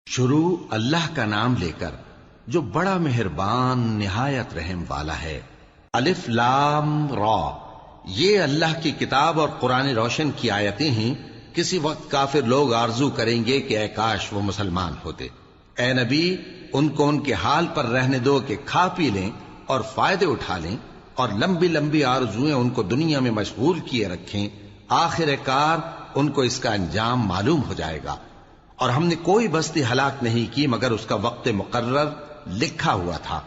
شروع اللہ کا نام لے کر جو بڑا مہربان نہایت رحم والا ہے۔ الف لام را، یہ اللہ کی کتاب اور قرآن روشن کی آیتیں ہیں۔ کسی وقت کافر لوگ آرزو کریں گے کہ اے کاش وہ مسلمان ہوتے۔ اے نبی، ان کو ان کے حال پر رہنے دو کہ کھا پی لیں اور فائدے اٹھا لیں، اور لمبی لمبی آرزویں ان کو دنیا میں مشغول کیے رکھیں۔ آخر کار ان کو اس کا انجام معلوم ہو جائے گا۔ اور ہم نے کوئی بستی ہلاک نہیں کی مگر اس کا وقت مقرر لکھا ہوا تھا۔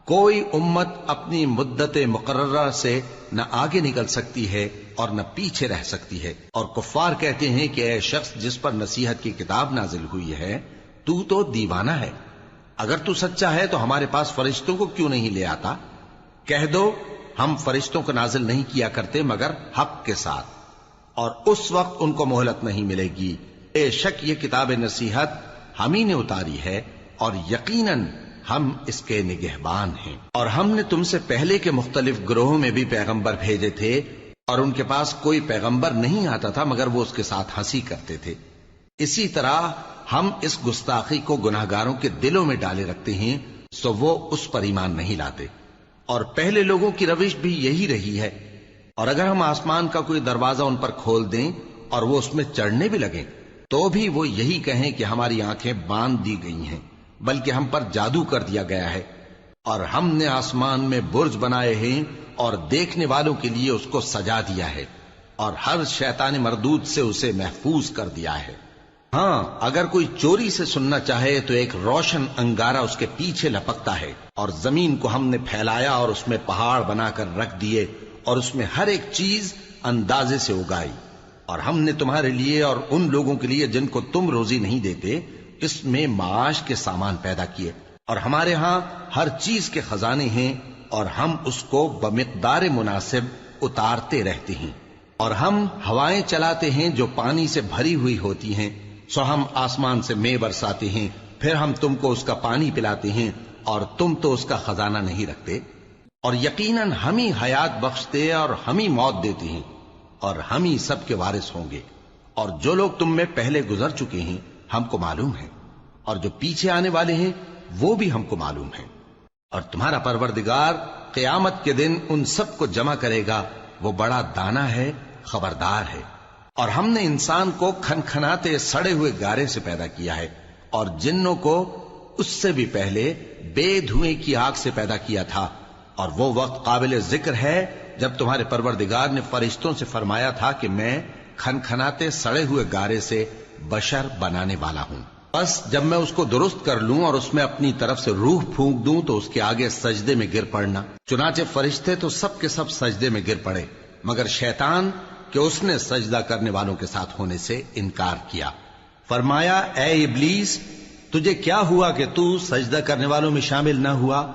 کوئی امت اپنی مدت مقررہ سے نہ آگے نکل سکتی ہے اور نہ پیچھے رہ سکتی ہے۔ اور کفار کہتے ہیں کہ اے شخص جس پر نصیحت کی کتاب نازل ہوئی ہے، تو دیوانہ ہے۔ اگر تو سچا ہے تو ہمارے پاس فرشتوں کو کیوں نہیں لے آتا؟ کہہ دو ہم فرشتوں کو نازل نہیں کیا کرتے مگر حق کے ساتھ، اور اس وقت ان کو مہلت نہیں ملے گی۔ بے شک یہ کتاب نصیحت ہم ہی نے اتاری ہے، اور یقیناً ہم اس کے نگہبان ہیں۔ اور ہم نے تم سے پہلے کے مختلف گروہوں میں بھی پیغمبر بھیجے تھے، اور ان کے پاس کوئی پیغمبر نہیں آتا تھا مگر وہ اس کے ساتھ ہنسی کرتے تھے۔ اسی طرح ہم اس گستاخی کو گناہگاروں کے دلوں میں ڈالے رکھتے ہیں، سو وہ اس پر ایمان نہیں لاتے۔ اور پہلے لوگوں کی روش بھی یہی رہی ہے۔ اور اگر ہم آسمان کا کوئی دروازہ ان پر کھول دیں اور وہ اس میں چڑھنے بھی لگیں تو بھی وہ یہی کہیں کہ ہماری آنکھیں باندھ دی گئی ہیں، بلکہ ہم پر جادو کر دیا گیا ہے۔ اور ہم نے آسمان میں برج بنائے ہیں اور دیکھنے والوں کے لیے اس کو سجا دیا ہے، اور ہر شیطان مردود سے اسے محفوظ کر دیا ہے۔ ہاں، اگر کوئی چوری سے سننا چاہے تو ایک روشن انگارہ اس کے پیچھے لپکتا ہے، اور زمین کو ہم نے پھیلایا اور اس میں پہاڑ بنا کر رکھ دیے، اور اس میں ہر ایک چیز اندازے سے اگائی۔ اور ہم نے تمہارے لیے اور ان لوگوں کے لیے جن کو تم روزی نہیں دیتے اس میں معاش کے سامان پیدا کیے، اور ہمارے ہاں ہر چیز کے خزانے ہیں، اور ہم اس کو بمقدار مناسب اتارتے رہتے ہیں۔ اور ہم ہوائیں چلاتے ہیں جو پانی سے بھری ہوئی ہوتی ہیں، سو ہم آسمان سے مے برساتے ہیں، پھر ہم تم کو اس کا پانی پلاتے ہیں، اور تم تو اس کا خزانہ نہیں رکھتے۔ اور یقیناً ہم ہی حیات بخشتے اور ہم ہی موت دیتے ہیں، اور ہم ہی سب کے وارث ہوں گے۔ اور جو لوگ تم میں پہلے گزر چکے ہیں ہم کو معلوم ہے، اور جو پیچھے آنے والے ہیں وہ بھی ہم کو معلوم ہے۔ اور تمہارا پروردگار قیامت کے دن ان سب کو جمع کرے گا، وہ بڑا دانا ہے، خبردار ہے۔ اور ہم نے انسان کو کھنکھناتے سڑے ہوئے گارے سے پیدا کیا ہے، اور جنوں کو اس سے بھی پہلے بے دھوئیں کی آگ سے پیدا کیا تھا۔ اور وہ وقت قابل ذکر ہے جب تمہارے پروردگار نے فرشتوں سے فرمایا تھا کہ میں کھنکھناتے سڑے ہوئے گارے سے بشر بنانے والا ہوں، بس جب میں اس کو درست کر لوں اور اس میں اپنی طرف سے روح پھونک دوں تو اس کے آگے سجدے میں گر پڑنا۔ چنانچہ فرشتے تو سب کے سب سجدے میں گر پڑے مگر شیطان کہ اس نے سجدہ کرنے والوں کے ساتھ ہونے سے انکار کیا۔ فرمایا اے ابلیس، تجھے کیا ہوا کہ تو سجدہ کرنے والوں میں شامل نہ ہوا؟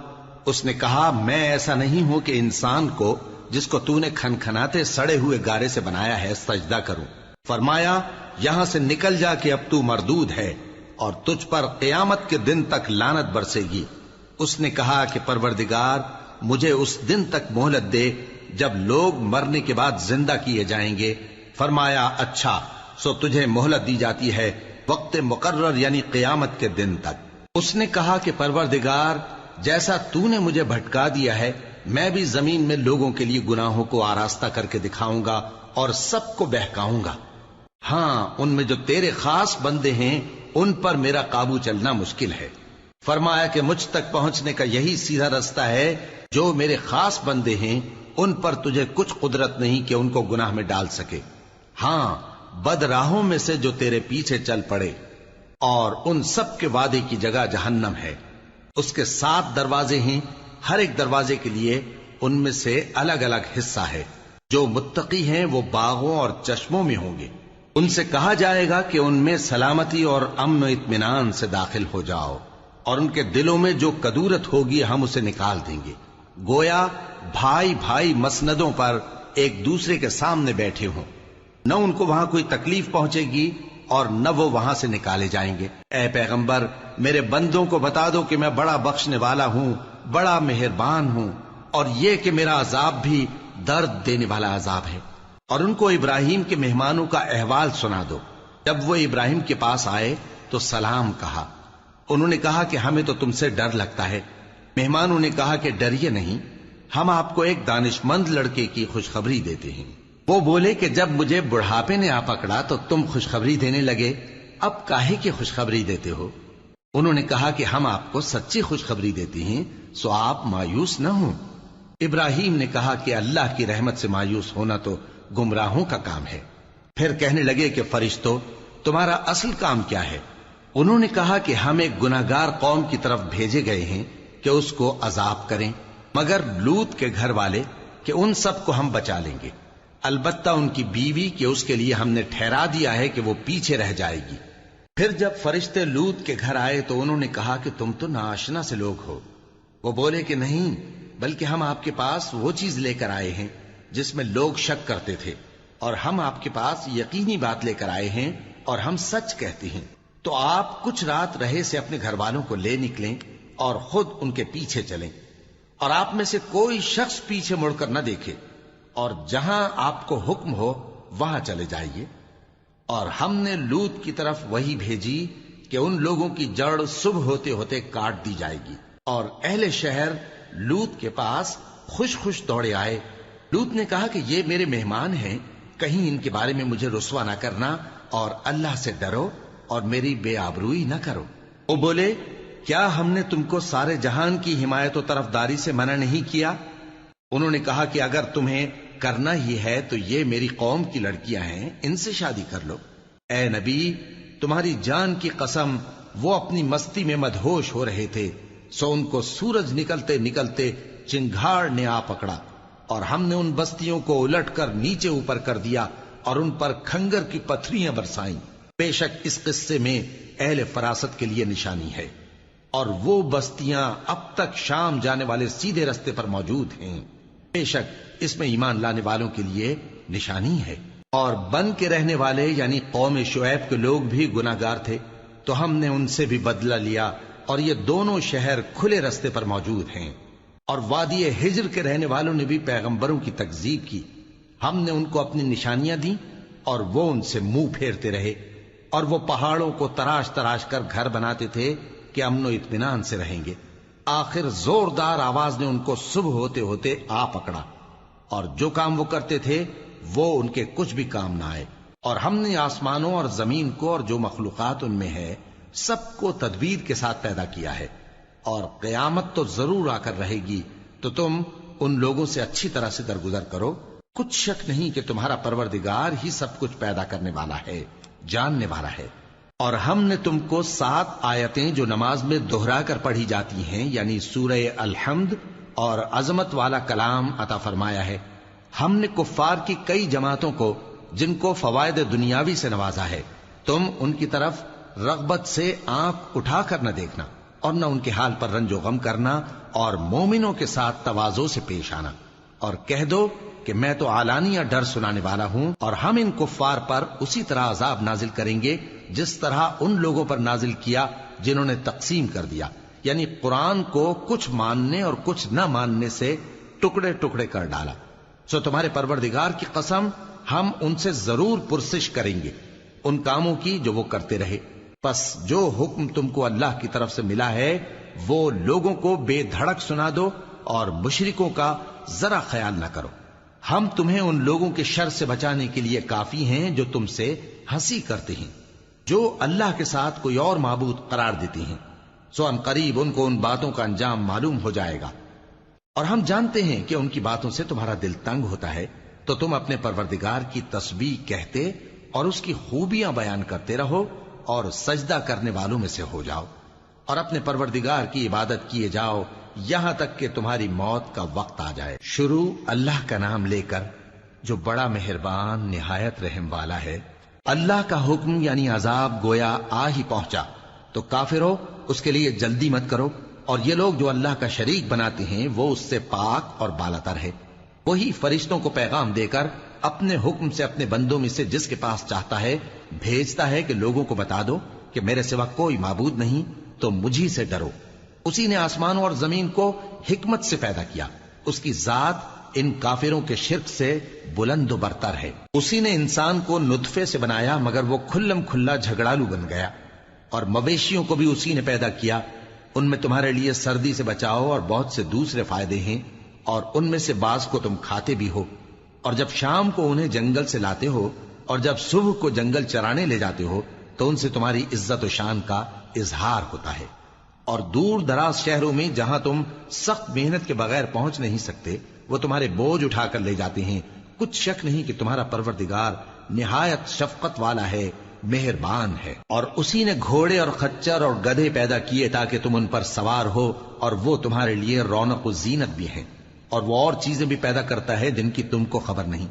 اس نے کہا میں ایسا نہیں ہوں کہ انسان کو جس کو تو نے کھنکھناتے سڑے ہوئے گارے سے بنایا ہے سجدہ کروں۔ فرمایا یہاں سے نکل جا کہ اب تو مردود ہے، اور تجھ پر قیامت کے دن تک لعنت برسے گی۔ اس نے کہا کہ پروردگار مجھے اس دن تک مہلت دے جب لوگ مرنے کے بعد زندہ کیے جائیں گے۔ فرمایا اچھا، سو تجھے مہلت دی جاتی ہے وقت مقرر یعنی قیامت کے دن تک۔ اس نے کہا کہ پروردگار جیسا تو نے مجھے بھٹکا دیا ہے میں بھی زمین میں لوگوں کے لیے گناہوں کو آراستہ کر کے دکھاؤں گا اور سب کو بہکاؤں گا۔ ہاں، ان میں جو تیرے خاص بندے ہیں ان پر میرا قابو چلنا مشکل ہے۔ فرمایا کہ مجھ تک پہنچنے کا یہی سیدھا رستہ ہے، جو میرے خاص بندے ہیں ان پر تجھے کچھ قدرت نہیں کہ ان کو گناہ میں ڈال سکے۔ ہاں، بد راہوں میں سے جو تیرے پیچھے چل پڑے، اور ان سب کے وعدے کی جگہ جہنم ہے۔ اس کے 7 دروازے ہیں، ہر ایک دروازے کے لیے ان میں سے الگ الگ حصہ ہے۔ جو متقی ہیں وہ باغوں اور چشموں میں ہوں گے۔ ان سے کہا جائے گا کہ ان میں سلامتی اور امن و اطمینان سے داخل ہو جاؤ، اور ان کے دلوں میں جو کدورت ہوگی ہم اسے نکال دیں گے، گویا بھائی بھائی مسندوں پر ایک دوسرے کے سامنے بیٹھے ہوں۔ نہ ان کو وہاں کوئی تکلیف پہنچے گی اور نہ وہ وہاں سے نکالے جائیں گے۔ اے پیغمبر میرے بندوں کو بتا دو کہ میں بڑا بخشنے والا ہوں، بڑا مہربان ہوں، اور یہ کہ میرا عذاب بھی درد دینے والا عذاب ہے۔ اور ان کو ابراہیم کے مہمانوں کا احوال سنا دو۔ جب وہ ابراہیم کے پاس آئے تو سلام کہا، انہوں نے کہا کہ ہمیں تو تم سے ڈر لگتا ہے۔ مہمانوں نے کہا کہ ڈریے نہیں، ہم آپ کو ایک دانشمند لڑکے کی خوشخبری دیتے ہیں۔ وہ بولے کہ جب مجھے بڑھاپے نے آ پکڑا تو تم خوشخبری دینے لگے، اب کاہے کی خوشخبری دیتے ہو؟ انہوں نے کہا کہ ہم آپ کو سچی خوشخبری دیتے ہیں، سو آپ مایوس نہ ہوں۔ ابراہیم نے کہا کہ اللہ کی رحمت سے مایوس ہونا تو گمراہوں کا کام ہے۔ پھر کہنے لگے کہ فرشتوں، تمہارا اصل کام کیا ہے؟ انہوں نے کہا کہ ہم ایک گناہگار قوم کی طرف بھیجے گئے ہیں کہ اس کو عذاب کریں، مگر لوط کے گھر والے کہ ان سب کو ہم بچا لیں گے، البتہ ان کی بیوی کہ اس کے لیے ہم نے ٹھہرا دیا ہے کہ وہ پیچھے رہ جائے گی۔ پھر جب فرشتے لوط کے گھر آئے تو انہوں نے کہا کہ تم تو ناآشنا سے لوگ ہو۔ وہ بولے کہ نہیں، بلکہ ہم آپ کے پاس وہ چیز لے کر آئے ہیں جس میں لوگ شک کرتے تھے، اور ہم آپ کے پاس یقینی بات لے کر آئے ہیں اور ہم سچ کہتے ہیں۔ تو آپ کچھ رات رہے سے اپنے گھر والوں کو لے نکلیں اور خود ان کے پیچھے چلیں، اور آپ میں سے کوئی شخص پیچھے مڑ کر نہ دیکھے، اور جہاں آپ کو حکم ہو وہاں چلے جائیے۔ اور ہم نے لوط کی طرف وہی بھیجی کہ ان لوگوں کی جڑ صبح ہوتے ہوتے کاٹ دی جائے گی، اور اہل شہر لوط کے پاس خوش خوش دوڑے آئے۔ لوط نے کہا کہ یہ میرے مہمان ہیں، کہیں ان کے بارے میں مجھے رسوا نہ کرنا، اور اللہ سے ڈرو اور میری بے آبروئی نہ کرو۔ وہ بولے، کیا ہم نے تم کو سارے جہان کی حمایت و طرفداری سے منع نہیں کیا؟ انہوں نے کہا کہ اگر تمہیں کرنا ہی ہے تو یہ میری قوم کی لڑکیاں ہیں، ان سے شادی کر لو۔ اے نبی، تمہاری جان کی قسم، وہ اپنی مستی میں مدہوش ہو رہے تھے، سو ان کو سورج نکلتے نکلتے چنگھاڑ نے آ پکڑا، اور ہم نے ان بستیوں کو الٹ کر نیچے اوپر کر دیا اور ان پر کھنگر کی پتھریاں برسائیں۔ بے شک اس قصے میں اہل فراست کے لیے نشانی ہے، اور وہ بستیاں اب تک شام جانے والے سیدھے رستے پر موجود ہیں۔ بے شک اس میں ایمان لانے والوں کے لیے نشانی ہے۔ اور بن کے رہنے والے یعنی قوم شعیب کے لوگ بھی گناہگار تھے، تو ہم نے ان سے بھی بدلہ لیا، اور یہ دونوں شہر کھلے رستے پر موجود ہیں۔ اور وادی ہجر کے رہنے والوں نے بھی پیغمبروں کی تکذیب کی، ہم نے ان کو اپنی نشانیاں دی اور وہ ان سے منہ پھیرتے رہے، اور وہ پہاڑوں کو تراش تراش کر گھر بناتے تھے کہ امن و اطمینان سے رہیں گے۔ آخر زوردار آواز نے ان کو صبح ہوتے ہوتے آ پکڑا، اور جو کام وہ کرتے تھے وہ ان کے کچھ بھی کام نہ آئے۔ اور ہم نے آسمانوں اور زمین کو اور جو مخلوقات ان میں ہے سب کو تدبیر کے ساتھ پیدا کیا ہے، اور قیامت تو ضرور آ کر رہے گی، تو تم ان لوگوں سے اچھی طرح سے درگزر کرو۔ کچھ شک نہیں کہ تمہارا پروردگار ہی سب کچھ پیدا کرنے والا ہے، جاننے والا ہے۔ اور ہم نے تم کو 7 آیتیں جو نماز میں دہرا کر پڑھی جاتی ہیں، یعنی سورہ الحمد اور عظمت والا کلام عطا فرمایا ہے۔ ہم نے کفار کی کئی جماعتوں کو جن کو فوائد دنیاوی سے نوازا ہے، تم ان کی طرف رغبت سے آنکھ اٹھا کر نہ دیکھنا، اور نہ ان کے حال پر رنج و غم کرنا، اور مومنوں کے ساتھ تواضع سے پیش آنا، اور کہہ دو کہ میں تو اعلانیہ ڈر سنانے والا ہوں، اور ہم ان کفار پر اسی طرح عذاب نازل کریں گے جس طرح ان لوگوں پر نازل کیا جنہوں نے تقسیم کر دیا، یعنی قرآن کو کچھ ماننے اور کچھ نہ ماننے سے ٹکڑے ٹکڑے کر ڈالا۔ سو تمہارے پروردگار کی قسم، ہم ان سے ضرور پرسش کریں گے ان کاموں کی جو وہ کرتے رہے۔ پس جو حکم تم کو اللہ کی طرف سے ملا ہے وہ لوگوں کو بے دھڑک سنا دو، اور مشرکوں کا ذرا خیال نہ کرو۔ ہم تمہیں ان لوگوں کے شر سے بچانے کے لیے کافی ہیں جو تم سے ہنسی کرتے ہیں، جو اللہ کے ساتھ کوئی اور معبود قرار دیتے ہیں، سو ان قریب ان کو ان باتوں کا انجام معلوم ہو جائے گا۔ اور ہم جانتے ہیں کہ ان کی باتوں سے تمہارا دل تنگ ہوتا ہے، تو تم اپنے پروردگار کی تسبیح کہتے اور اس کی خوبیاں بیان کرتے رہو، اور سجدہ کرنے والوں میں سے ہو جاؤ، اور اپنے پروردگار کی عبادت کیے جاؤ یہاں تک کہ تمہاری موت کا وقت آ جائے۔ شروع اللہ کا نام لے کر جو بڑا مہربان نہایت رحم والا ہے۔ اللہ کا حکم یعنی عذاب گویا آ ہی پہنچا، تو کافرو اس کے لیے جلدی مت کرو، اور یہ لوگ جو اللہ کا شریک بناتے ہیں وہ اس سے پاک اور بالاتر ہے۔ وہی فرشتوں کو پیغام دے کر اپنے حکم سے اپنے بندوں میں سے جس کے پاس چاہتا ہے بھیجتا ہے کہ لوگوں کو بتا دو کہ میرے سوا کوئی معبود نہیں، تو مجھی سے ڈرو۔ اسی نے آسمانوں اور زمین کو حکمت سے پیدا کیا، اس کی ذات ان کافروں کے شرک سے بلند و برتر ہے۔ اسی نے انسان کو نطفے سے بنایا مگر وہ کھلم کھلا جھگڑالو بن گیا، اور مویشیوں کو بھی اسی نے پیدا کیا، ان میں تمہارے لیے سردی سے بچاؤ اور بہت سے دوسرے فائدے ہیں، اور ان میں سے بعض کو تم کھاتے بھی ہو۔ اور جب شام کو انہیں جنگل سے لاتے ہو اور جب صبح کو جنگل چرانے لے جاتے ہو تو ان سے تمہاری عزت و شان کا اظہار ہوتا ہے۔ اور دور دراز شہروں میں جہاں تم سخت محنت کے بغیر پہنچ نہیں سکتے وہ تمہارے بوجھ اٹھا کر لے جاتے ہیں۔ کچھ شک نہیں کہ تمہارا پروردگار نہایت شفقت والا ہے، مہربان ہے۔ اور اسی نے گھوڑے اور خچر اور گدھے پیدا کیے تاکہ تم ان پر سوار ہو، اور وہ تمہارے لیے رونق و زینت بھی ہیں۔ اور وہ اور چیزیں بھی پیدا کرتا ہے جن کی تم کو خبر نہیں۔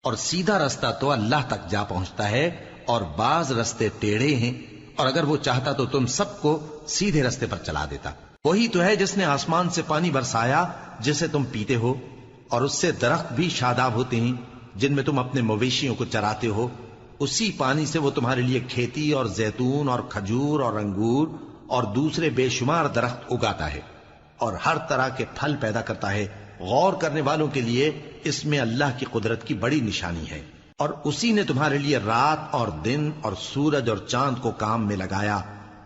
اور سیدھا رستہ تو اللہ تک جا پہنچتا ہے، اور بعض رستے ٹیڑھے ہیں، اور اگر وہ چاہتا تو تم سب کو سیدھے رستے پر چلا دیتا۔ وہی تو ہے جس نے آسمان سے پانی برسایا جسے تم پیتے ہو، اور اس سے درخت بھی شاداب ہوتے ہیں جن میں تم اپنے مویشیوں کو چراتے ہو۔ اسی پانی سے وہ تمہارے لیے کھیتی اور زیتون اور کھجور اور انگور اور دوسرے بے شمار درخت اگاتا ہے، اور ہر طرح کے پھل پیدا کرتا ہے۔ غور کرنے والوں کے لیے اس میں اللہ کی قدرت کی بڑی نشانی ہے۔ اور اسی نے تمہارے لیے رات اور دن اور سورج اور چاند کو کام میں لگایا،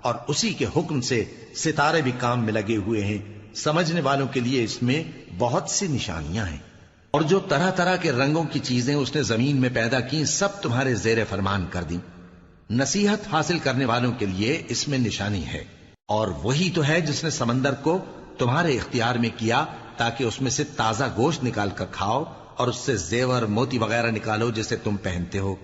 اور اسی کے حکم سے ستارے بھی کام میں لگے ہوئے ہیں۔ سمجھنے والوں کے لیے اس میں بہت سی نشانیاں ہیں۔ اور جو طرح طرح کے رنگوں کی چیزیں اس نے زمین میں پیدا کی سب تمہارے زیر فرمان کر دیں۔ نصیحت حاصل کرنے والوں کے لیے اس میں نشانی ہے۔ اور وہی تو ہے جس نے سمندر کو تمہارے اختیار میں کیا تاکہ اس میں سے تازہ گوشت نکال کر کھاؤ، اور اس سے زیور موتی وغیرہ نکالو جسے تم پہنتے ہو۔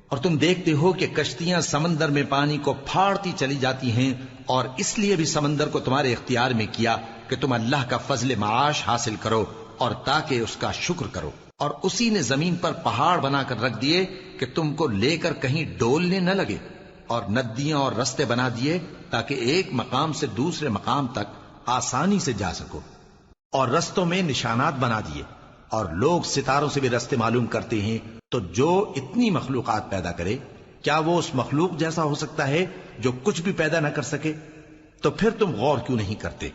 اور تم دیکھتے ہو کہ کشتیاں سمندر میں پانی کو پھاڑتی چلی جاتی ہیں، اور اس لیے بھی سمندر کو تمہارے اختیار میں کیا کہ تم اللہ کا فضل معاش حاصل کرو اور تاکہ اس کا شکر کرو۔ اور اسی نے زمین پر پہاڑ بنا کر رکھ دیے کہ تم کو لے کر کہیں ڈولنے نہ لگے، اور ندیاں اور رستے بنا دیے تاکہ ایک مقام سے دوسرے مقام تک آسانی سے جا سکو، اور رستوں میں نشانات بنا دیے۔ اور لوگ ستاروں سے بھی رستے معلوم کرتے ہیں۔ تو جو اتنی مخلوقات پیدا کرے کیا وہ اس مخلوق جیسا ہو سکتا ہے جو کچھ بھی پیدا نہ کر سکے؟ تو پھر تم غور کیوں نہیں کرتے؟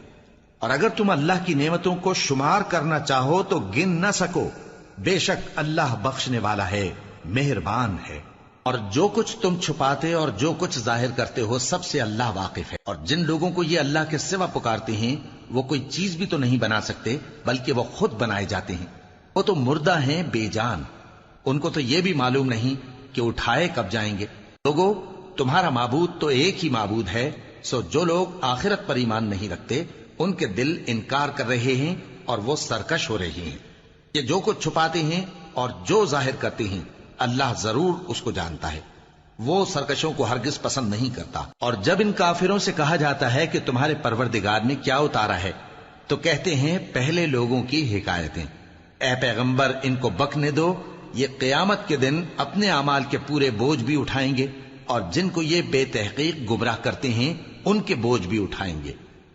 اور اگر تم اللہ کی نعمتوں کو شمار کرنا چاہو تو گن نہ سکو۔ بے شک اللہ بخشنے والا ہے، مہربان ہے۔ اور جو کچھ تم چھپاتے اور جو کچھ ظاہر کرتے ہو سب سے اللہ واقف ہے۔ اور جن لوگوں کو یہ اللہ کے سوا پکارتے ہیں وہ کوئی چیز بھی تو نہیں بنا سکتے بلکہ وہ خود بنائے جاتے ہیں۔ وہ تو مردہ ہیں بے جان، ان کو تو یہ بھی معلوم نہیں کہ اٹھائے کب جائیں گے۔ لوگو، تمہارا معبود تو ایک ہی معبود ہے، سو جو لوگ آخرت پر ایمان نہیں رکھتے ان کے دل انکار کر رہے ہیں اور وہ سرکش ہو رہے ہیں۔ یہ جو کچھ چھپاتے ہیں اور جو ظاہر کرتے ہیں اللہ ضرور اس کو جانتا ہے۔ وہ سرکشوں کو ہرگز پسند نہیں کرتا۔ اور جب ان کافروں سے کہا جاتا ہے کہ تمہارے پروردگار نے کیا اتارا ہے تو کہتے ہیں پہلے لوگوں کی حکایتیں۔ اے پیغمبر، ان کو بکنے دو، یہ قیامت کے دن اپنے اعمال کے پورے بوجھ بھی اٹھائیں گے، اور جن کو یہ بے تحقیق گمراہ کرتے ہیں ان کے بوجھ بھی اٹھائیں گے۔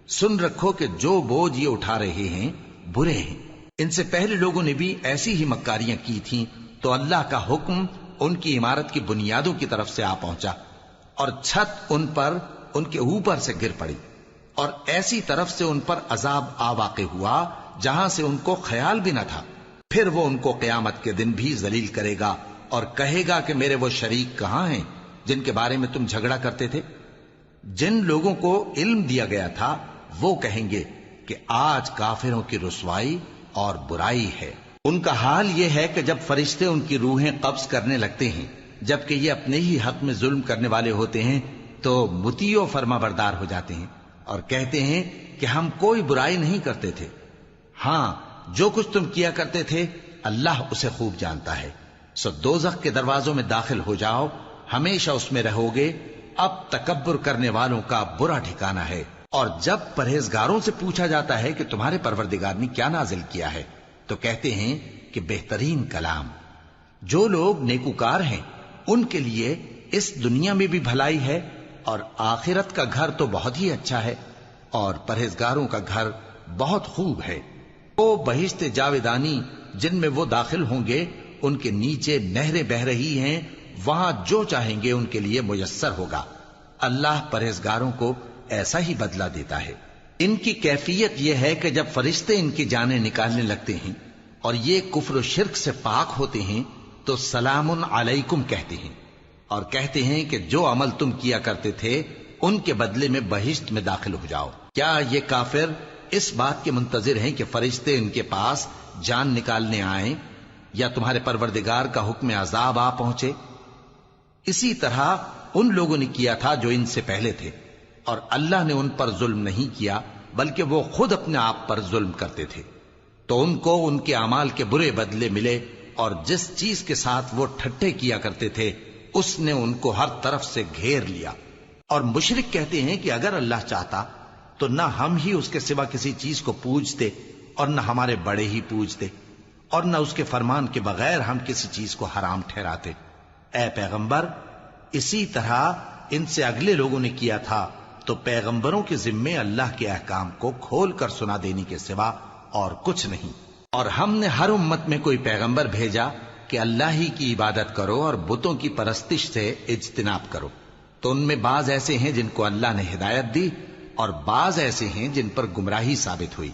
سن رکھو کہ جو بوجھ یہ اٹھا رہے ہیں برے ہیں۔ ان سے پہلے لوگوں نے بھی ایسی ہی مکاریاں کی تھیں تو اللہ کا حکم ان کی عمارت کی بنیادوں کی طرف سے آ پہنچا، اور چھت ان پر ان کے اوپر سے گر پڑی، اور ایسی طرف سے ان پر عذاب آ واقع ہوا جہاں سے ان کو خیال بھی نہ تھا۔ پھر وہ ان کو قیامت کے دن بھی ذلیل کرے گا اور کہے گا کہ میرے وہ شریک کہاں ہیں جن کے بارے میں تم جھگڑا کرتے تھے؟ جن لوگوں کو علم دیا گیا تھا وہ کہیں گے کہ آج کافروں کی رسوائی اور برائی ہے۔ ان کا حال یہ ہے کہ جب فرشتے ان کی روحیں قبض کرنے لگتے ہیں جبکہ یہ اپنے ہی حق میں ظلم کرنے والے ہوتے ہیں تو مطیع و فرما بردار ہو جاتے ہیں اور کہتے ہیں کہ ہم کوئی برائی نہیں کرتے تھے۔ ہاں، جو کچھ تم کیا کرتے تھے اللہ اسے خوب جانتا ہے۔ سو دوزخ کے دروازوں میں داخل ہو جاؤ، ہمیشہ اس میں رہو گے۔ اب تکبر کرنے والوں کا برا ٹھکانہ ہے۔ اور جب پرہیزگاروں سے پوچھا جاتا ہے کہ تمہارے پروردگار نے کیا نازل کیا ہے تو کہتے ہیں کہ بہترین کلام۔ جو لوگ نیکوکار ہیں ان کے لیے اس دنیا میں بھی بھلائی ہے اور آخرت کا گھر تو بہت ہی اچھا ہے، اور پرہیزگاروں کا گھر بہت خوب ہے۔ وہ بہشت جاویدانی جن میں وہ داخل ہوں گے، ان کے نیچے نہریں بہہ رہی ہیں، وہاں جو چاہیں گے ان کے لیے میسر ہوگا۔ اللہ پرہیزگاروں کو ایسا ہی بدلہ دیتا ہے۔ ان کی کیفیت یہ ہے کہ جب فرشتے ان کی جانیں نکالنے لگتے ہیں اور یہ کفر و شرک سے پاک ہوتے ہیں تو سلام علیکم کہتے ہیں، اور کہتے ہیں کہ جو عمل تم کیا کرتے تھے ان کے بدلے میں بہشت میں داخل ہو جاؤ۔ کیا یہ کافر اس بات کے منتظر ہیں کہ فرشتے ان کے پاس جان نکالنے آئیں یا تمہارے پروردگار کا حکم عذاب آ پہنچے؟ اسی طرح ان لوگوں نے کیا تھا جو ان سے پہلے تھے، اور اللہ نے ان پر ظلم نہیں کیا بلکہ وہ خود اپنے آپ پر ظلم کرتے تھے۔ تو ان کو ان کے اعمال کے برے بدلے ملے، اور جس چیز کے ساتھ وہ ٹھٹھے کیا کرتے تھے اس نے ان کو ہر طرف سے گھیر لیا۔ اور مشرک کہتے ہیں کہ اگر اللہ چاہتا تو نہ ہم ہی اس کے سوا کسی چیز کو پوجتے اور نہ ہمارے بڑے ہی پوجتے، اور نہ اس کے فرمان کے بغیر ہم کسی چیز کو حرام ٹھہراتے۔ اے پیغمبر، اسی طرح ان سے اگلے لوگوں نے کیا تھا، تو پیغمبروں کے ذمے اللہ کے احکام کو کھول کر سنا دینے کے سوا اور کچھ نہیں۔ اور ہم نے ہر امت میں کوئی پیغمبر بھیجا کہ اللہ ہی کی عبادت کرو اور بتوں کی پرستش سے اجتناب کرو، تو ان میں بعض ایسے ہیں جن کو اللہ نے ہدایت دی اور بعض ایسے ہیں جن پر گمراہی ثابت ہوئی۔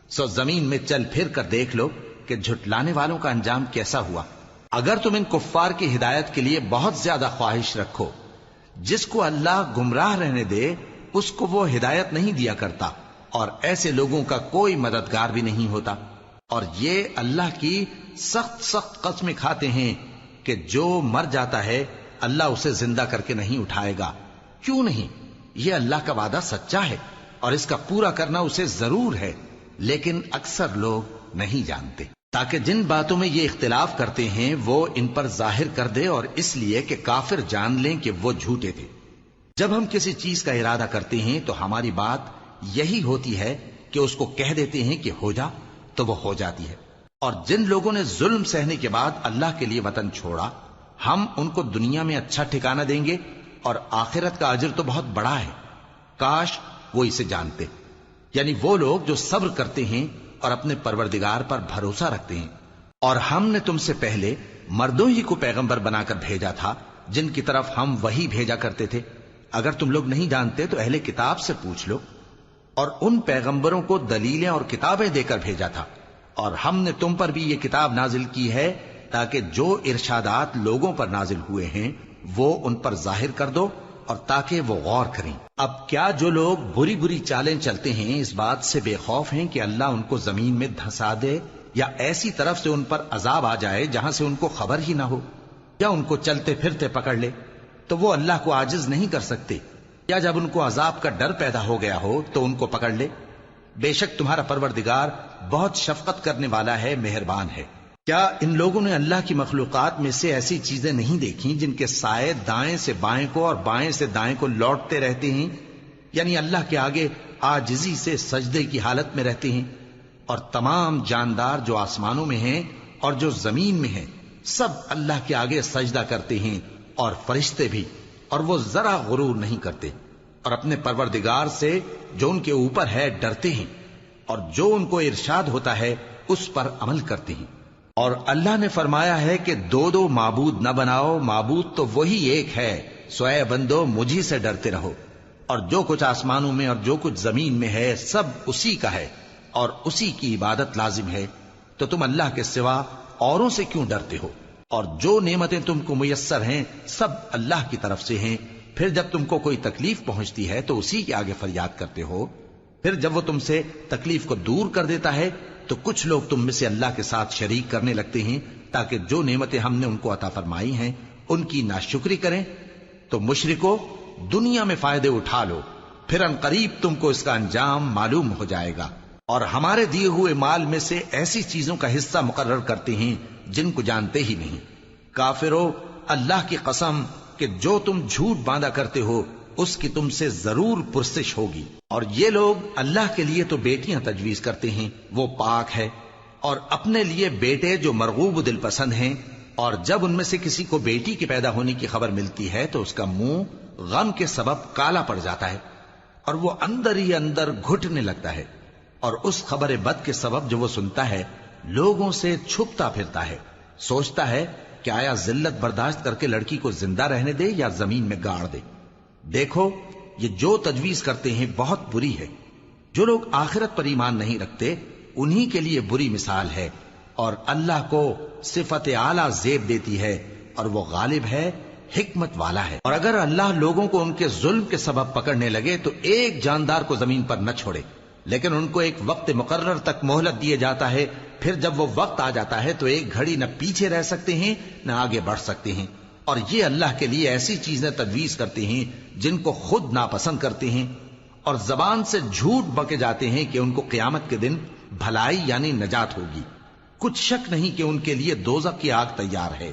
سو زمین میں چل پھر کر دیکھ لو کہ جھٹلانے والوں کا انجام کیسا ہوا۔ اگر تم ان کفار کی ہدایت کے لیے بہت زیادہ خواہش رکھو، جس کو اللہ گمراہ رہنے دے اس کو وہ ہدایت نہیں دیا کرتا، اور ایسے لوگوں کا کوئی مددگار بھی نہیں ہوتا۔ اور یہ اللہ کی سخت سخت قسمیں کھاتے ہیں کہ جو مر جاتا ہے اللہ اسے زندہ کر کے نہیں اٹھائے گا۔ کیوں نہیں؟ یہ اللہ کا وعدہ سچا ہے اور اس کا پورا کرنا اسے ضرور ہے، لیکن اکثر لوگ نہیں جانتے۔ تاکہ جن باتوں میں یہ اختلاف کرتے ہیں وہ ان پر ظاہر کر دے، اور اس لیے کہ کافر جان لیں کہ وہ جھوٹے تھے۔ جب ہم کسی چیز کا ارادہ کرتے ہیں تو ہماری بات یہی ہوتی ہے کہ اس کو کہہ دیتے ہیں کہ ہو جا، تو وہ ہو جاتی ہے۔ اور جن لوگوں نے ظلم سہنے کے بعد اللہ کے لیے وطن چھوڑا، ہم ان کو دنیا میں اچھا ٹھکانہ دیں گے، اور آخرت کا اجر تو بہت بڑا ہے۔ کاش وہ اسے جانتے، یعنی وہ لوگ جو صبر کرتے ہیں اور اپنے پروردگار پر بھروسہ رکھتے ہیں۔ اور ہم نے تم سے پہلے مردوں ہی کو پیغمبر بنا کر بھیجا تھا جن کی طرف ہم وہی بھیجا کرتے تھے۔ اگر تم لوگ نہیں جانتے تو اہل کتاب سے پوچھ لو۔ اور ان پیغمبروں کو دلیلیں اور کتابیں دے کر بھیجا تھا، اور ہم نے تم پر بھی یہ کتاب نازل کی ہے تاکہ جو ارشادات لوگوں پر نازل ہوئے ہیں وہ ان پر ظاہر کر دو، اور تاکہ وہ غور کریں۔ اب کیا جو لوگ بری بری چالیں چلتے ہیں اس بات سے بے خوف ہیں کہ اللہ ان کو زمین میں دھسا دے، یا ایسی طرف سے ان پر عذاب آ جائے جہاں سے ان کو خبر ہی نہ ہو، یا ان کو چلتے پھرتے پکڑ لے؟ تو وہ اللہ کو عاجز نہیں کر سکتے، یا جب ان کو عذاب کا ڈر پیدا ہو گیا ہو تو ان کو پکڑ لے؟ بے شک تمہارا پروردگار بہت شفقت کرنے والا ہے، مہربان ہے۔ کیا ان لوگوں نے اللہ کی مخلوقات میں سے ایسی چیزیں نہیں دیکھی جن کے سائے دائیں سے بائیں کو اور بائیں سے دائیں کو لوٹتے رہتے ہیں، یعنی اللہ کے آگے عاجزی سے سجدے کی حالت میں رہتے ہیں؟ اور تمام جاندار جو آسمانوں میں ہیں اور جو زمین میں ہیں سب اللہ کے آگے سجدہ کرتے ہیں، اور فرشتے بھی، اور وہ ذرا غرور نہیں کرتے، اور اپنے پروردگار سے جو ان کے اوپر ہے ڈرتے ہیں، اور جو ان کو ارشاد ہوتا ہے اس پر عمل کرتے ہیں۔ اور اللہ نے فرمایا ہے کہ دو دو معبود نہ بناؤ، معبود تو وہی ایک ہے، سو اے بندو مجھی سے ڈرتے رہو۔ اور جو کچھ آسمانوں میں اور جو کچھ زمین میں ہے سب اسی کا ہے، اور اسی کی عبادت لازم ہے، تو تم اللہ کے سوا اوروں سے کیوں ڈرتے ہو؟ اور جو نعمتیں تم کو میسر ہیں سب اللہ کی طرف سے ہیں۔ پھر جب تم کو کوئی تکلیف پہنچتی ہے تو اسی کے آگے فریاد کرتے ہو، پھر جب وہ تم سے تکلیف کو دور کر دیتا ہے تو کچھ لوگ تم میں سے اللہ کے ساتھ شریک کرنے لگتے ہیں تاکہ جو نعمتیں ہم نے ان کو عطا فرمائی ہیں ان کی ناشکری کریں۔ تو مشرکو، دنیا میں فائدے اٹھا لو، پھر ان قریب تم کو اس کا انجام معلوم ہو جائے گا۔ اور ہمارے دیے ہوئے مال میں سے ایسی چیزوں کا حصہ مقرر کرتے ہیں جن کو جانتے ہی نہیں۔ کافرو، اللہ کی قسم کہ جو تم جھوٹ باندھا کرتے ہو اس کی تم سے ضرور پرسش ہوگی۔ اور یہ لوگ اللہ کے لیے تو بیٹیاں تجویز کرتے ہیں، وہ پاک ہے، اور اپنے لیے بیٹے جو مرغوب دل پسند ہیں، اور جب ان میں سے کسی کو بیٹی کے پیدا ہونے کی خبر ملتی ہے تو اس کا منہ غم کے سبب کالا پڑ جاتا ہے، اور وہ اندر ہی اندر گھٹنے لگتا ہے، اور اس خبر بد کے سبب جو وہ سنتا ہے لوگوں سے چھپتا پھرتا ہے، سوچتا ہے کہ آیا ذلت برداشت کر کے لڑکی کو زندہ رہنے دے یا زمین میں گاڑ دے۔ دیکھو، یہ جو تجویز کرتے ہیں بہت بری ہے۔ جو لوگ آخرت پر ایمان نہیں رکھتے انہی کے لیے بری مثال ہے، اور اللہ کو صفت اعلیٰ زیب دیتی ہے، اور وہ غالب ہے حکمت والا ہے۔ اور اگر اللہ لوگوں کو ان کے ظلم کے سبب پکڑنے لگے تو ایک جاندار کو زمین پر نہ چھوڑے، لیکن ان کو ایک وقت مقرر تک مہلت دیے جاتا ہے، پھر جب وہ وقت آ جاتا ہے تو ایک گھڑی نہ پیچھے رہ سکتے ہیں نہ آگے بڑھ سکتے ہیں۔ اور یہ اللہ کے لیے ایسی چیزیں تجویز کرتے ہیں جن کو خود ناپسند کرتے ہیں، اور زبان سے جھوٹ بکے جاتے ہیں کہ ان کو قیامت کے دن بھلائی یعنی نجات ہوگی۔ کچھ شک نہیں کہ ان کے لیے دوزخ کی آگ تیار ہے،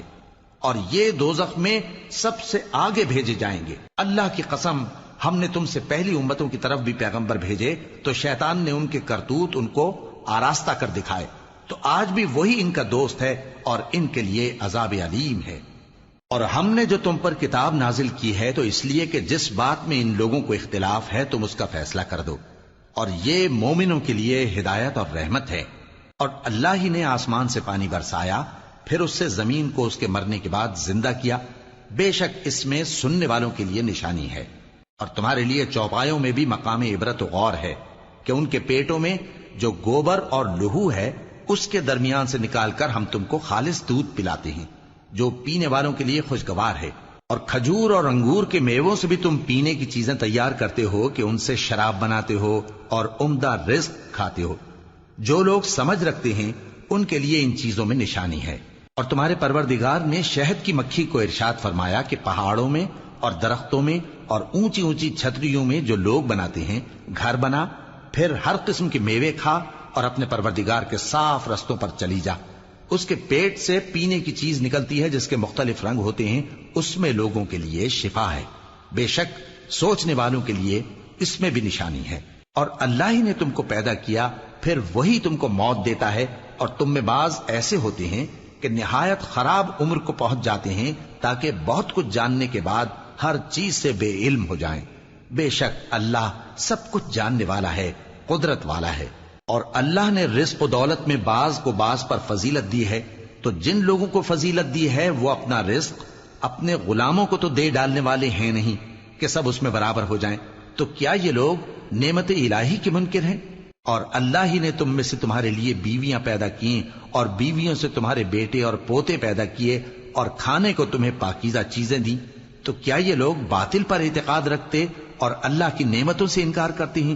اور یہ دوزخ میں سب سے آگے بھیجے جائیں گے۔ اللہ کی قسم، ہم نے تم سے پہلی امتوں کی طرف بھی پیغمبر بھیجے تو شیطان نے ان کے کرتوت ان کو آراستہ کر دکھائے، تو آج بھی وہی ان کا دوست ہے اور ان کے لیے عذاب علیم ہے۔ اور ہم نے جو تم پر کتاب نازل کی ہے تو اس لیے کہ جس بات میں ان لوگوں کو اختلاف ہے تم اس کا فیصلہ کر دو، اور یہ مومنوں کے لیے ہدایت اور رحمت ہے۔ اور اللہ ہی نے آسمان سے پانی برسایا، پھر اس سے زمین کو اس کے مرنے کے بعد زندہ کیا، بے شک اس میں سننے والوں کے لیے نشانی ہے۔ اور تمہارے لیے چوپایوں میں بھی مقام عبرت و غور ہے کہ ان کے پیٹوں میں جو گوبر اور لہو ہے اس کے درمیان سے نکال کر ہم تم کو خالص دودھ پلاتے ہیں جو پینے والوں کے لیے خوشگوار ہے، اور کھجور اور انگور کے میووں سے بھی تم پینے کی چیزیں تیار کرتے ہو کہ ان سے شراب بناتے ہو اور عمدہ رزق کھاتے ہو۔ جو لوگ سمجھ رکھتے ہیں ان کے لیے ان چیزوں میں نشانی ہے۔ اور تمہارے پروردگار نے شہد کی مکھی کو ارشاد فرمایا کہ پہاڑوں میں اور درختوں میں اور اونچی اونچی چھتریوں میں جو لوگ بناتے ہیں گھر بنا، پھر ہر قسم کے میوے کھا اور اپنے پروردگار کے صاف رستوں پر چلی جا۔ اس کے پیٹ سے پینے کی چیز نکلتی ہے جس کے مختلف رنگ ہوتے ہیں، اس میں لوگوں کے لیے شفا ہے، بے شک سوچنے والوں کے لیے اس میں بھی نشانی ہے۔ اور اللہ ہی نے تم کو پیدا کیا، پھر وہی تم کو موت دیتا ہے، اور تم میں بعض ایسے ہوتے ہیں کہ نہایت خراب عمر کو پہنچ جاتے ہیں تاکہ بہت کچھ جاننے کے بعد ہر چیز سے بے علم ہو جائیں۔ بے شک اللہ سب کچھ جاننے والا ہے، قدرت والا ہے۔ اور اللہ نے رزق و دولت میں بعض کو بعض پر فضیلت دی ہے، تو جن لوگوں کو فضیلت دی ہے وہ اپنا رزق اپنے غلاموں کو تو دے ڈالنے والے ہیں نہیں کہ سب اس میں برابر ہو جائیں، تو کیا یہ لوگ نعمت الہی کے منکر ہیں؟ اور اللہ ہی نے تم میں سے تمہارے لیے بیویاں پیدا کی اور بیویوں سے تمہارے بیٹے اور پوتے پیدا کیے اور کھانے کو تمہیں پاکیزہ چیزیں دیں، تو کیا یہ لوگ باطل پر اعتقاد رکھتے اور اللہ کی نعمتوں سے انکار کرتے ہیں؟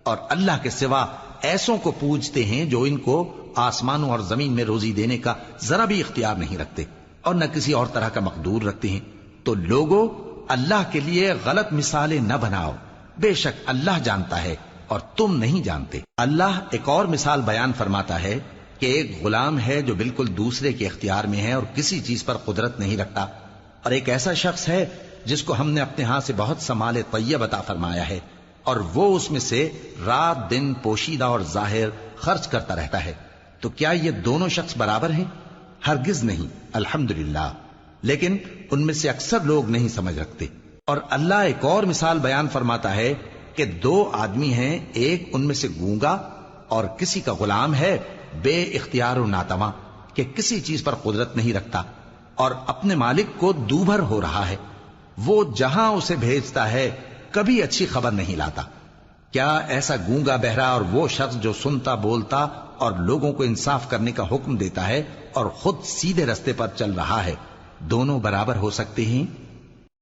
اور اللہ کے سوا ایسوں کو پوجتے ہیں جو ان کو آسمانوں اور زمین میں روزی دینے کا ذرا بھی اختیار نہیں رکھتے اور نہ کسی اور طرح کا مقدور رکھتے ہیں۔ تو لوگوں، اللہ کے لیے غلط مثالیں نہ بناؤ، بے شک اللہ جانتا ہے اور تم نہیں جانتے۔ اللہ ایک اور مثال بیان فرماتا ہے کہ ایک غلام ہے جو بالکل دوسرے کے اختیار میں ہے اور کسی چیز پر قدرت نہیں رکھتا، اور ایک ایسا شخص ہے جس کو ہم نے اپنے ہاں سے بہت سا مال طیب عطا فرمایا ہے اور وہ اس میں سے رات دن پوشیدہ اور ظاہر خرچ کرتا رہتا ہے، تو کیا یہ دونوں شخص برابر ہیں؟ ہرگز نہیں، الحمدللہ، لیکن ان میں سے اکثر لوگ نہیں سمجھ رکھتے۔ اور اللہ ایک اور مثال بیان فرماتا ہے کہ دو آدمی ہیں، ایک ان میں سے گونگا اور کسی کا غلام ہے بے اختیار و ناتواں کہ کسی چیز پر قدرت نہیں رکھتا اور اپنے مالک کو دوبھر ہو رہا ہے، وہ جہاں اسے بھیجتا ہے کبھی اچھی خبر نہیں لاتا۔ کیا ایسا گونگا بہرا اور وہ شخص جو سنتا بولتا اور لوگوں کو انصاف کرنے کا حکم دیتا ہے اور خود سیدھے رستے پر چل رہا ہے، دونوں برابر ہو سکتے ہیں؟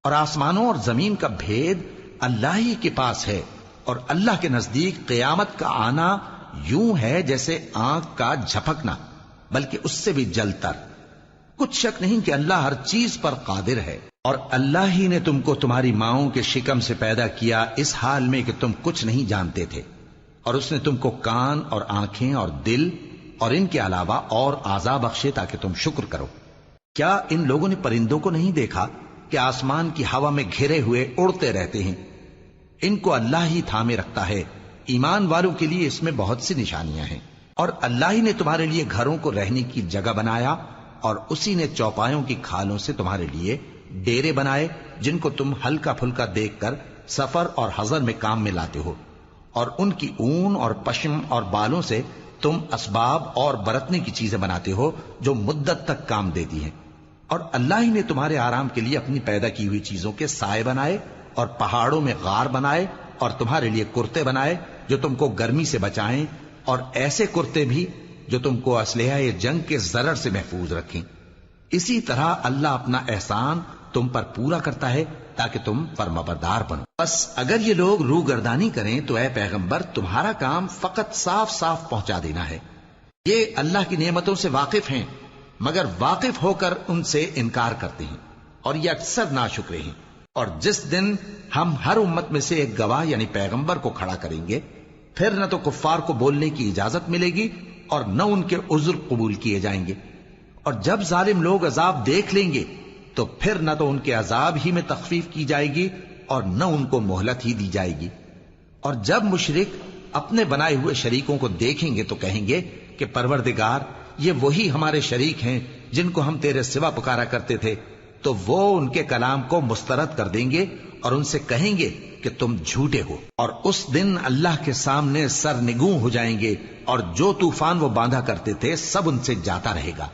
اور آسمانوں اور زمین کا بھید اللہ ہی کے پاس ہے، اور اللہ کے نزدیک قیامت کا آنا یوں ہے جیسے آنکھ کا جھپکنا، بلکہ اس سے بھی جل تر۔ کچھ شک نہیں کہ اللہ ہر چیز پر قادر ہے۔ اور اللہ ہی نے تم کو تمہاری ماؤں کے شکم سے پیدا کیا اس حال میں کہ تم کچھ نہیں جانتے تھے، اور اس نے تم کو کان اور آنکھیں اور دل اور ان کے علاوہ اور اعضاء بخشے تاکہ تم شکر کرو۔ کیا ان لوگوں نے پرندوں کو نہیں دیکھا کہ آسمان کی ہوا میں گھرے ہوئے اڑتے رہتے ہیں؟ ان کو اللہ ہی تھامے رکھتا ہے۔ ایمان والوں کے لیے اس میں بہت سی نشانیاں ہیں۔ اور اللہ ہی نے تمہارے لیے گھروں کو رہنے کی جگہ بنایا، اور اسی نے چوپایوں کی کھالوں سے تمہارے لیے ڈیرے بنائے جن کو تم ہلکا پھلکا دیکھ کر سفر اور حضر میں کام میں لاتے ہو، اور ان کی اون اور پشم اور بالوں سے تم اسباب اور برتنے کی چیزیں بناتے ہو جو مدت تک کام دیتی ہیں۔ اور اللہ ہی نے تمہارے آرام کے لیے اپنی پیدا کی ہوئی چیزوں کے سائے بنائے اور پہاڑوں میں غار بنائے اور تمہارے لیے کرتے بنائے جو تم کو گرمی سے بچائیں، اور ایسے کرتے بھی جو تم کو اسلحہ جنگ کے ضرر سے محفوظ رکھیں۔ اسی طرح اللہ اپنا احسان تم پر پورا کرتا ہے تاکہ تم فرمانبردار بنو۔ بس اگر یہ لوگ روگردانی کریں تو اے پیغمبر تمہارا کام فقط صاف صاف پہنچا دینا ہے۔ یہ اللہ کی نعمتوں سے واقف ہیں مگر واقف ہو کر ان سے انکار کرتے ہیں اور یہ اکثر ناشکرے ہیں۔ اور جس دن ہم ہر امت میں سے ایک گواہ یعنی پیغمبر کو کھڑا کریں گے پھر نہ تو کفار کو بولنے کی اجازت ملے گی اور نہ ان کے عذر قبول کیے جائیں گے، اور جب ظالم لوگ عذاب دیکھ لیں گے تو پھر نہ تو ان کے عذاب ہی میں تخفیف کی جائے گی اور نہ ان کو مہلت ہی دی جائے گی۔ اور جب مشرک اپنے بنائے ہوئے شریکوں کو دیکھیں گے تو کہیں گے کہ پروردگار یہ وہی ہمارے شریک ہیں جن کو ہم تیرے سوا پکارا کرتے تھے، تو وہ ان کے کلام کو مسترد کر دیں گے اور ان سے کہیں گے کہ تم جھوٹے ہو، اور اس دن اللہ کے سامنے سرنگوں ہو جائیں گے اور جو طوفان وہ باندھا کرتے تھے سب ان سے جاتا رہے گا۔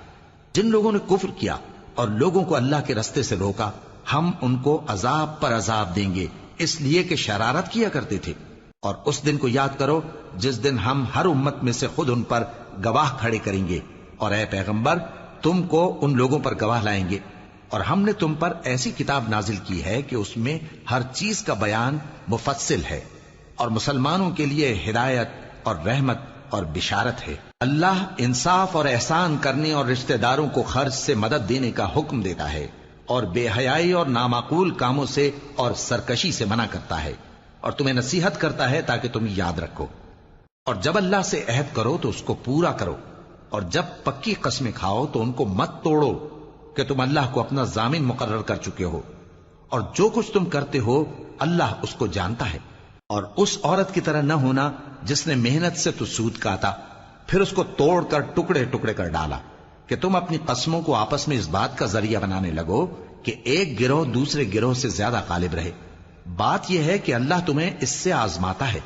جن لوگوں نے کفر کیا اور لوگوں کو اللہ کے رستے سے روکا ہم ان کو عذاب پر عذاب دیں گے اس لیے کہ شرارت کیا کرتے تھے۔ اور اس دن کو یاد کرو جس دن ہم ہر امت میں سے خود ان پر گواہ کھڑے کریں گے، اور اے پیغمبر تم کو ان لوگوں پر گواہ لائیں گے، اور ہم نے تم پر ایسی کتاب نازل کی ہے کہ اس میں ہر چیز کا بیان مفصل ہے اور مسلمانوں کے لیے ہدایت اور رحمت اور بشارت ہے۔ اللہ انصاف اور احسان کرنے اور رشتہ داروں کو خرچ سے مدد دینے کا حکم دیتا ہے اور بے حیائی اور نامعقول کاموں سے اور سرکشی سے منع کرتا ہے، اور تمہیں نصیحت کرتا ہے تاکہ تم یاد رکھو۔ اور جب اللہ سے عہد کرو تو اس کو پورا کرو، اور جب پکی قسمیں کھاؤ تو ان کو مت توڑو کہ تم اللہ کو اپنا ضامن مقرر کر چکے ہو، اور جو کچھ تم کرتے ہو اللہ اس کو جانتا ہے۔ اور اس عورت کی طرح نہ ہونا جس نے محنت سے تو سود کاتا پھر اس کو توڑ کر ٹکڑے ٹکڑے کر ڈالا، کہ تم اپنی قسموں کو آپس میں اس بات کا ذریعہ بنانے لگو کہ ایک گروہ دوسرے گروہ سے زیادہ غالب رہے۔ بات یہ ہے کہ اللہ تمہیں اس سے آزماتا ہے،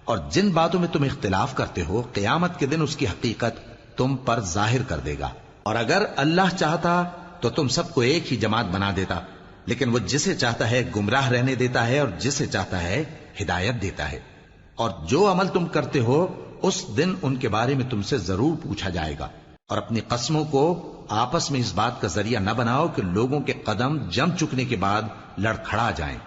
اور جن باتوں میں تم اختلاف کرتے ہو قیامت کے دن اس کی حقیقت تم پر ظاہر کر دے گا۔ اور اگر اللہ چاہتا تو تم سب کو ایک ہی جماعت بنا دیتا، لیکن وہ جسے چاہتا ہے گمراہ رہنے دیتا ہے اور جسے چاہتا ہے ہدایت دیتا ہے۔ اور جو عمل تم کرتے ہو اس دن ان کے بارے میں تم سے ضرور پوچھا جائے گا۔ اور اپنی قسموں کو آپس میں اس بات کا ذریعہ نہ بناؤ کہ لوگوں کے قدم جم چکنے کے بعد لڑکھڑا جائیں،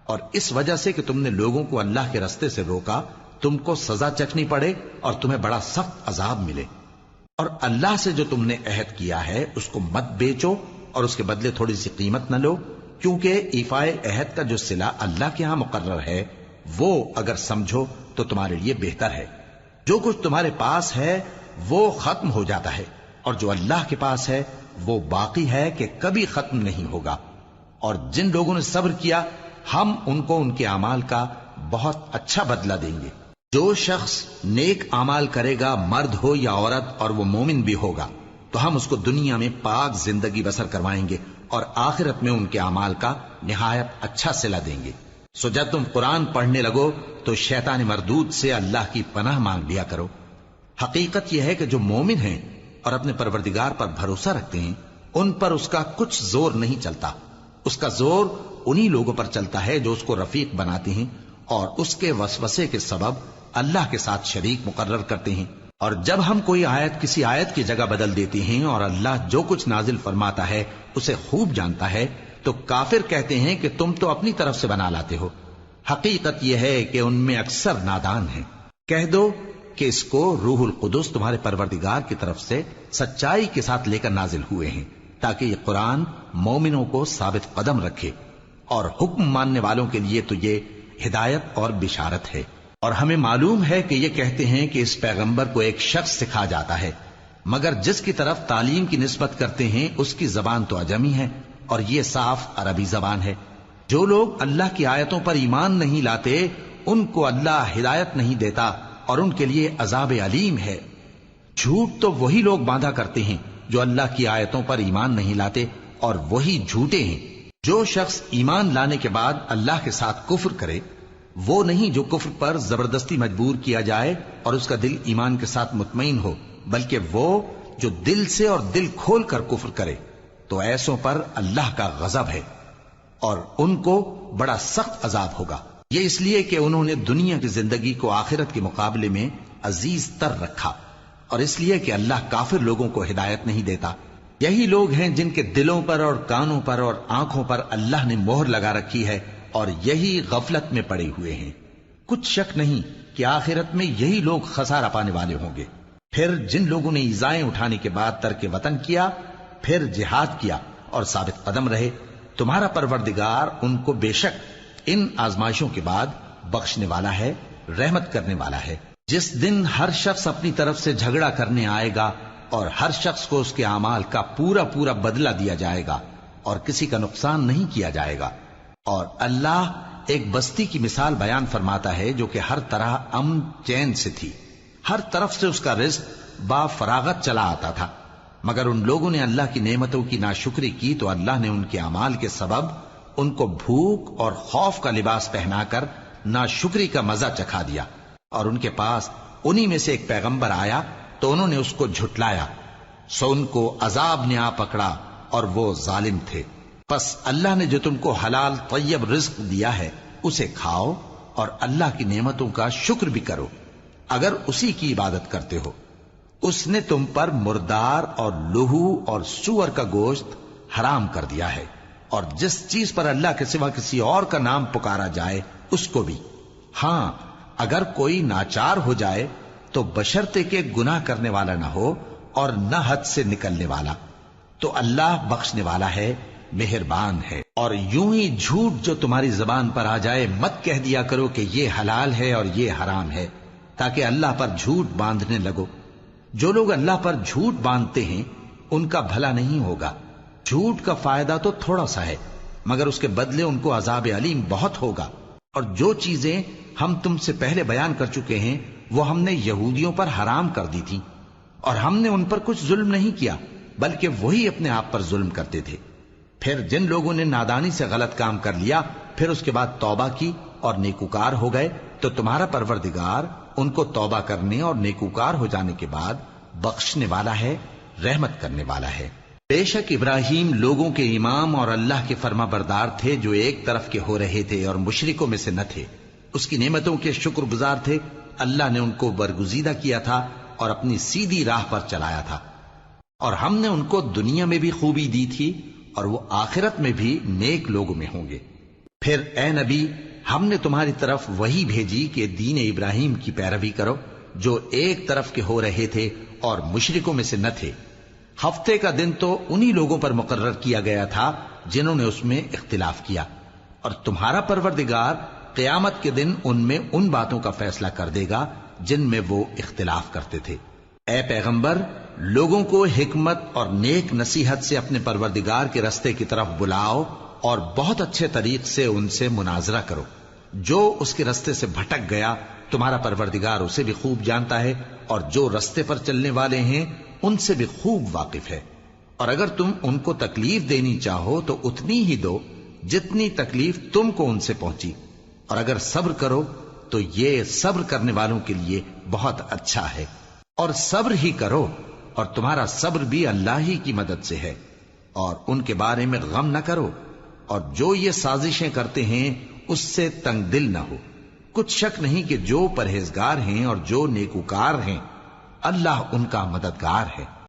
اور اس وجہ سے کہ تم نے لوگوں کو اللہ کے رستے سے روکا تم کو سزا چکھنی پڑے اور تمہیں بڑا سخت عذاب ملے۔ اور اللہ سے جو تم نے عہد کیا ہے اس کو مت بیچو اور اس کے بدلے تھوڑی سی قیمت نہ لو، کیونکہ ایفائے عہد کا جو صلہ اللہ کے ہاں مقرر ہے وہ اگر سمجھو تو تمہارے لیے بہتر ہے۔ جو کچھ تمہارے پاس ہے وہ ختم ہو جاتا ہے، اور جو اللہ کے پاس ہے وہ باقی ہے کہ کبھی ختم نہیں ہوگا۔ اور جن لوگوں نے صبر کیا ہم ان کو ان کے اعمال کا بہت اچھا بدلہ دیں گے۔ جو شخص نیک اعمال کرے گا مرد ہو یا عورت اور وہ مومن بھی ہوگا تو ہم اس کو دنیا میں پاک زندگی بسر کروائیں گے اور آخرت میں ان کے اعمال کا نہایت اچھا صلہ دیں گے۔ سو جب تم قرآن پڑھنے لگو تو شیطان مردود سے اللہ کی پناہ مانگ لیا کرو۔ حقیقت یہ ہے کہ جو مومن ہیں اور اپنے پروردگار پر بھروسہ رکھتے ہیں ان پر اس کا کچھ زور نہیں چلتا، اس کا زور انہی لوگوں پر چلتا ہے جو اس کو رفیق بناتے ہیں اور اس کے وسوسے کے سبب اللہ کے ساتھ شریک مقرر کرتے ہیں۔ اور جب ہم کوئی آیت کسی آیت کی جگہ بدل دیتے ہیں اور اللہ جو کچھ نازل فرماتا ہے اسے خوب جانتا ہے تو کافر کہتے ہیں کہ تم تو اپنی طرف سے بنا لاتے ہو۔ حقیقت یہ ہے کہ ان میں اکثر نادان ہیں۔ کہہ دو کہ اس کو روح القدس تمہارے پروردگار کی طرف سے سچائی کے ساتھ لے کر نازل ہوئے ہیں تاکہ یہ قرآن مومنوں کو ثابت قدم رکھے، اور حکم ماننے والوں کے لیے تو یہ ہدایت اور بشارت ہے۔ اور ہمیں معلوم ہے کہ یہ کہتے ہیں کہ اس پیغمبر کو ایک شخص سکھا جاتا ہے، مگر جس کی طرف تعلیم کی نسبت کرتے ہیں اس کی زبان تو عجمی ہے اور یہ صاف عربی زبان ہے۔ جو لوگ اللہ کی آیتوں پر ایمان نہیں لاتے ان کو اللہ ہدایت نہیں دیتا اور ان کے لیے عذاب علیم ہے۔ جھوٹ تو وہی لوگ باندھا کرتے ہیں جو اللہ کی آیتوں پر ایمان نہیں لاتے، اور وہی جھوٹے ہیں۔ جو شخص ایمان لانے کے بعد اللہ کے ساتھ کفر کرے وہ نہیں جو کفر پر زبردستی مجبور کیا جائے اور اس کا دل ایمان کے ساتھ مطمئن ہو، بلکہ وہ جو دل سے اور دل کھول کر کفر کرے، تو ایسوں پر اللہ کا غضب ہے اور ان کو بڑا سخت عذاب ہوگا۔ یہ اس لیے کہ انہوں نے دنیا کی زندگی کو آخرت کے مقابلے میں عزیز تر رکھا، اور اس لیے کہ اللہ کافر لوگوں کو ہدایت نہیں دیتا۔ یہی لوگ ہیں جن کے دلوں پر اور کانوں پر اور آنکھوں پر اللہ نے مہر لگا رکھی ہے اور یہی غفلت میں پڑے ہوئے ہیں۔ کچھ شک نہیں کہ آخرت میں یہی لوگ خسارہ پانے والے ہوں گے۔ پھر جن لوگوں نے ایذائیں اٹھانے کے بعد ترک وطن کیا، پھر جہاد کیا اور ثابت قدم رہے، تمہارا پروردگار ان کو بے شک ان آزمائشوں کے بعد بخشنے والا ہے، رحمت کرنے والا ہے۔ جس دن ہر شخص اپنی طرف سے جھگڑا کرنے آئے گا اور ہر شخص کو اس کے اعمال کا پورا پورا بدلہ دیا جائے گا اور کسی کا نقصان نہیں کیا جائے گا۔ اور اللہ ایک بستی کی مثال بیان فرماتا ہے جو کہ ہر طرح امن چین سے تھی، ہر طرف سے اس کا رزق با فراغت چلا آتا تھا، مگر ان لوگوں نے اللہ کی نعمتوں کی ناشکری کی تو اللہ نے ان کے اعمال کے سبب ان کو بھوک اور خوف کا لباس پہنا کر ناشکری کا مزہ چکھا دیا۔ اور ان کے پاس انہی میں سے ایک پیغمبر آیا تو انہوں نے اس کو جھٹلایا، سو ان کو عذاب نے آ پکڑا اور وہ ظالم تھے۔ پس اللہ نے جو تم کو حلال طیب رزق دیا ہے اسے کھاؤ اور اللہ کی نعمتوں کا شکر بھی کرو اگر اسی کی عبادت کرتے ہو۔ اس نے تم پر مردار اور لہو اور سور کا گوشت حرام کر دیا ہے، اور جس چیز پر اللہ کے سوا کسی اور کا نام پکارا جائے اس کو بھی۔ ہاں اگر کوئی ناچار ہو جائے تو بشرطے کہ گناہ کرنے والا نہ ہو اور نہ حد سے نکلنے والا، تو اللہ بخشنے والا ہے، مہربان ہے۔ اور یوں ہی جھوٹ جو تمہاری زبان پر آ جائے مت کہہ دیا کرو کہ یہ حلال ہے اور یہ حرام ہے، تاکہ اللہ پر جھوٹ باندھنے لگو۔ جو لوگ اللہ پر جھوٹ باندھتے ہیں ان کا بھلا نہیں ہوگا۔ جھوٹ کا فائدہ تو تھوڑا سا ہے، مگر اس کے بدلے ان کو عذاب علیم بہت ہوگا۔ اور جو چیزیں ہم تم سے پہلے بیان کر چکے ہیں وہ ہم نے یہودیوں پر حرام کر دی تھی، اور ہم نے ان پر کچھ ظلم نہیں کیا بلکہ وہی اپنے آپ پر ظلم کرتے تھے۔ پھر جن لوگوں نے نادانی سے غلط کام کر لیا پھر اس کے بعد توبہ کی اور نیکوکار ہو گئے تو تمہارا پروردگار ان کو توبہ کرنے اور نیکوکار ہو جانے کے بعد بخشنے والا ہے، رحمت کرنے والا ہے۔ بے شک ابراہیم لوگوں کے امام اور اللہ کے فرما بردار تھے جو ایک طرف کے ہو رہے تھے اور مشرکوں میں سے نہ تھے، اس کی نعمتوں کے شکر گزار تھے۔ اللہ نے ان کو برگزیدہ کیا تھا اور اپنی سیدھی راہ پر چلایا تھا، اور ہم نے ان کو دنیا میں بھی خوبی دی تھی اور وہ آخرت میں بھی نیک لوگوں میں ہوں گے۔ پھر اے نبی ہم نے تمہاری طرف وہی بھیجی کہ دین ابراہیم کی پیروی کرو جو ایک طرف کے ہو رہے تھے اور مشرکوں میں سے نہ تھے۔ ہفتے کا دن تو انہی لوگوں پر مقرر کیا گیا تھا جنہوں نے اس میں اختلاف کیا، اور تمہارا پروردگار قیامت کے دن ان میں ان باتوں کا فیصلہ کر دے گا جن میں وہ اختلاف کرتے تھے۔ اے پیغمبر لوگوں کو حکمت اور نیک نصیحت سے اپنے پروردگار کے رستے کی طرف بلاؤ اور بہت اچھے طریق سے ان سے مناظرہ کرو۔ جو اس کے رستے سے بھٹک گیا تمہارا پروردگار اسے بھی خوب جانتا ہے، اور جو رستے پر چلنے والے ہیں ان سے بھی خوب واقف ہے۔ اور اگر تم ان کو تکلیف دینی چاہو تو اتنی ہی دو جتنی تکلیف تم کو ان سے پہنچی، اور اگر صبر کرو تو یہ صبر کرنے والوں کے لیے بہت اچھا ہے۔ اور صبر ہی کرو، اور تمہارا صبر بھی اللہ ہی کی مدد سے ہے، اور ان کے بارے میں غم نہ کرو، اور جو یہ سازشیں کرتے ہیں اس سے تنگ دل نہ ہو۔ کچھ شک نہیں کہ جو پرہیزگار ہیں اور جو نیکوکار ہیں اللہ ان کا مددگار ہے۔